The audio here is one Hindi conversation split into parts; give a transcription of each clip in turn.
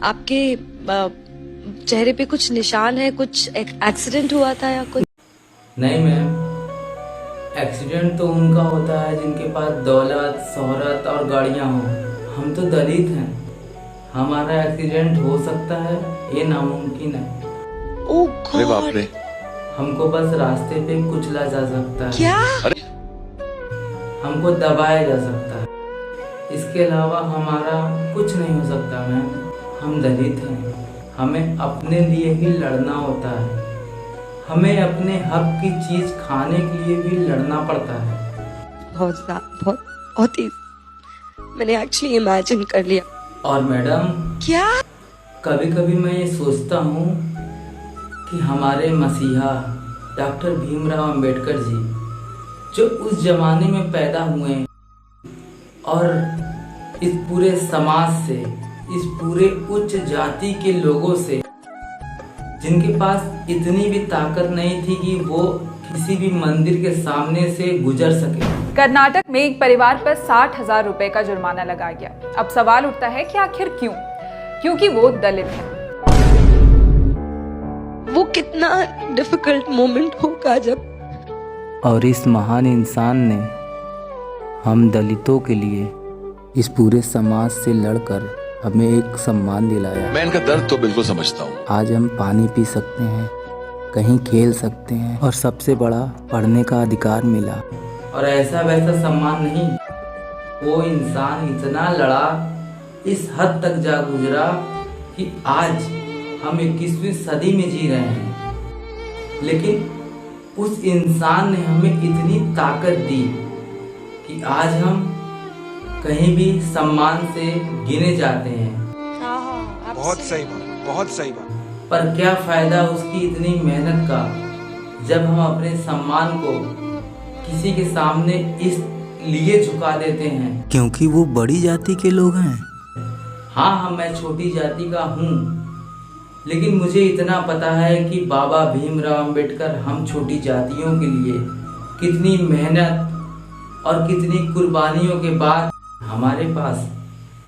आपके चेहरे पे कुछ निशान है, कुछ एक्सीडेंट हुआ था या कुछ? नहीं मैम, एक्सीडेंट तो उनका होता है जिनके पास दौलत, शोहरत और गाड़ियां हों। हम तो दलित हैं, हमारा एक्सीडेंट हो सकता है ये नामुमकिन है। ओह अरे बाप गॉड, रे, हमको बस रास्ते पे कुचला जा सकता है, क्या? हमको दबाया जा सकता है, इसके अलावा हमारा कुछ नहीं हो सकता मैम। हम दलित हैं, हमें अपने लिए ही लड़ना होता है, हमें अपने हक की चीज खाने के लिए भी लड़ना पड़ता है। बहुत ही मैंने एक्चुअली इमेजिन कर लिया। और मैडम, क्या? कभी कभी मैं ये सोचता हूँ कि हमारे मसीहा डॉक्टर भीमराव अंबेडकर जी, जो उस जमाने में पैदा हुए और इस पूरे समाज से, इस पूरे उच्च जाति के लोगों से, जिनके पास इतनी भी ताकत नहीं थी कि वो किसी भी मंदिर के सामने से गुजर सके। कर्नाटक में एक परिवार पर 60,000 रुपए का जुर्माना लगा गया। अब सवाल उठता है कि आखिर क्यों? क्योंकि वो दलित है। वो कितना डिफिकल्ट मोमेंट होगा जब, और इस महान इंसान ने हम दलितों के लिए इस पूरे समाज से लड़कर हमें एक सम्मान दिलाया। मैं इनका दर्द तो बिल्कुल समझता हूँ। आज हम पानी पी सकते हैं, कहीं खेल सकते हैं, और सबसे बड़ा पढ़ने का अधिकार मिला। और ऐसा वैसा सम्मान नहीं, वो इंसान इतना लड़ा, इस हद तक जा गुजरा कि आज हम 21वीं सदी में जी रहे हैं। लेकिन उस इंसान ने हमें इतनी ताकत दी कि आज हम कहीं भी सम्मान से गिने जाते हैं। बहुत सही बात, बहुत सही बात। पर क्या फायदा उसकी इतनी मेहनत का, जब हम अपने सम्मान को किसी के सामने इस लिए झुका देते हैं क्योंकि वो बड़ी जाति के लोग हैं। हाँ, मैं छोटी जाति का हूँ, लेकिन मुझे इतना पता है कि बाबा भीमराव अंबेडकर हम छोटी जातियों के लिए कितनी मेहनत और कितनी कुर्बानियों के बाद हमारे पास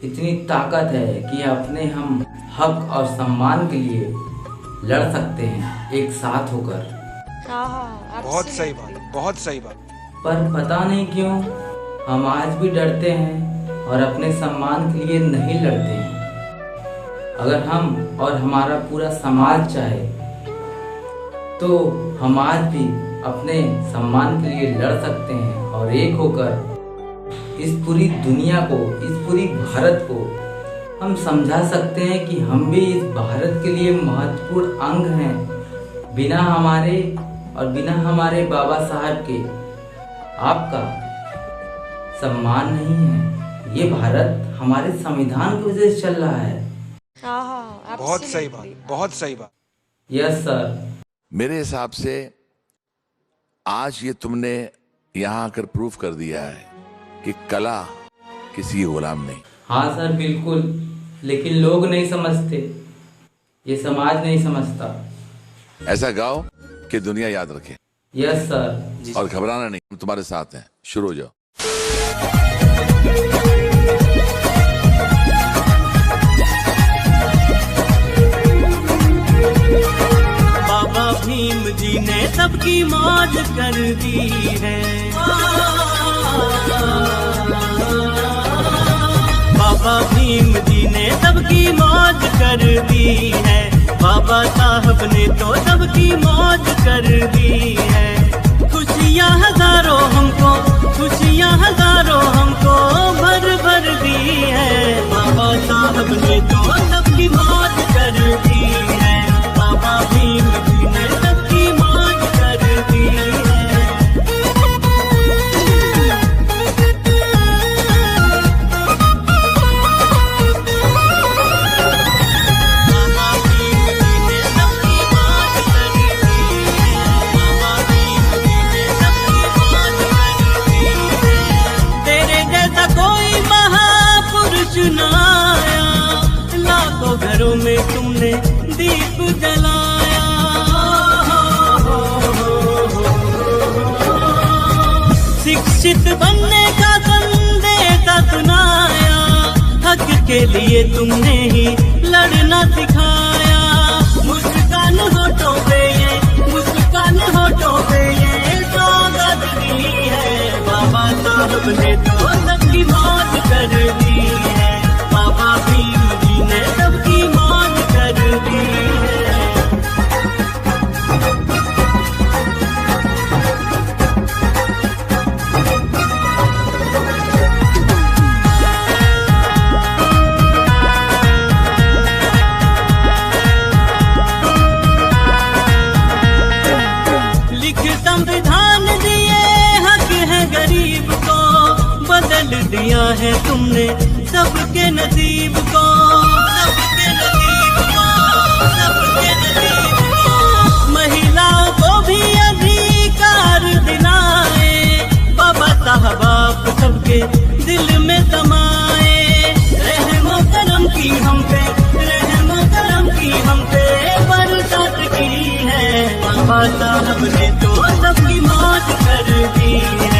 इतनी ताकत है कि अपने हम हक और सम्मान के लिए लड़ सकते हैं एक साथ होकर। बहुत सही बात, बहुत सही बात। पर पता नहीं क्यों हम आज भी डरते हैं और अपने सम्मान के लिए नहीं लड़ते हैं। अगर हम और हमारा पूरा समाज चाहे तो हम आज भी अपने सम्मान के लिए लड़ सकते हैं और एक होकर इस पूरी दुनिया को, इस पूरी भारत को हम समझा सकते हैं कि हम भी इस भारत के लिए महत्वपूर्ण अंग हैं। बिना हमारे और बिना हमारे बाबा साहब के आपका सम्मान नहीं है। ये भारत हमारे संविधान की वजह से चल रहा है। बहुत सही बात, बहुत सही बात। Yes sir. मेरे हिसाब से आज ये तुमने यहाँ आकर प्रूफ कर दिया है कि कला किसी गुलाम नहीं। हाँ सर, बिल्कुल, लेकिन लोग नहीं समझते, ये समाज नहीं समझता। ऐसा गाओ कि दुनिया याद रखे। Yes sir. और घबराना नहीं, हम तुम्हारे साथ हैं। शुरू हो जाओ। बाबा भीम जी ने सबकी मौज कर दी है। बाबा भीम जी ने सबकी मौज कर दी है। बाबा साहब ने तो सबकी मौज कर दी है। खुशियाँ हजारों हमको, खुशियाँ हजारों हमको भर भर दी है। बाबा साहब ने तो सबकी मौज कर दी है। बाबा भीम जी ने सबकी मौज कर दी है। घरों में तुमने दीप जलाया। शिक्षित बनने का संदेश सुनाया। हक के लिए तुमने ही लड़ना सिखाया। मुस्कान होठों पे ये, मुस्कान होठों पे ये सौगात दी है। बाबा साहब ने तो सबकी मौज कर दी है। बाबा भीम जी ने सबकी मौज कर दी है। संविधान दिए हक है गरीब को, बदल दिया है तुमने सबके नसीब को, सबके नसीब को, सबके नसीब को। महिलाओं को भी अधिकार दिलाए, बाबा साहब आप सबके दिल में समाए। रहमो करम की हम पे, रहमो करम की हम पे बरसात की है। बाबा साहब ने तो सबकी मौज कर दी है।